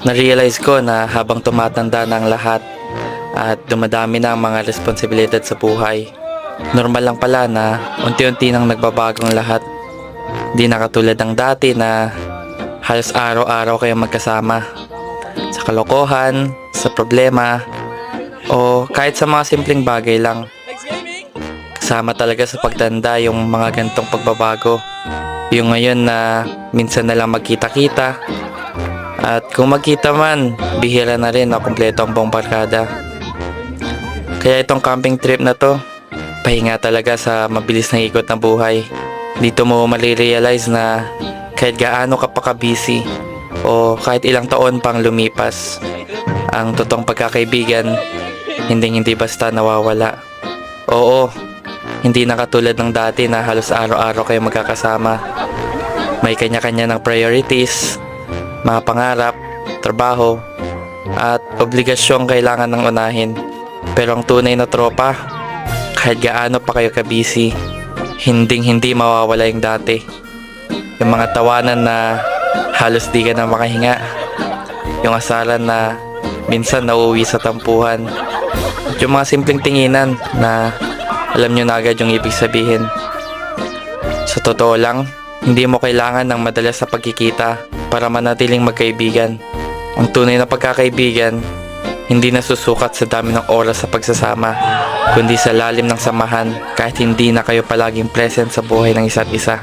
Na-realize ko na habang tumatanda na ang lahat at dumadami na ang mga responsibilidad sa buhay, normal lang pala na unti-unti nang nagbabagong lahat. Di na katulad ng dati na halos araw-araw kayo magkasama sa kalokohan, sa problema, o kahit sa mga simpleng bagay lang. Kasama talaga sa pagtanda yung mga gantong pagbabago. Yung ngayon na minsan na lang magkita-kita, at kung magkita man, bihira na rin na kumpleto ang buong barkada. Kaya itong camping trip na to, pahinga talaga sa mabilis na ikot ng buhay. Dito mo marirealize na kahit gaano ka pa ka-busy o kahit ilang taon pang lumipas, ang totoong pagkakaibigan hindi basta nawawala. Oo, hindi na katulad ng dati na halos araw-araw kayo magkakasama. May kanya-kanya ng priorities, mga pangarap, trabaho, at obligasyong kailangan ng unahin. Pero ang tunay na tropa, kahit gaano pa kayo ka-busy, hindi mawawala yung dati. Yung mga tawanan na halos di ka na makahinga, yung asaran na minsan nauuwi sa tampuhan, at yung mga simpleng tinginan na alam nyo na agad yung ibig sabihin. Sa totoo lang, hindi mo kailangan ng madalas sa pagkikita para manatiling magkaibigan. Ang tunay na pagkakaibigan, hindi nasusukat sa dami ng oras sa pagsasama, kundi sa lalim ng samahan kahit hindi na kayo palaging present sa buhay ng isa't isa.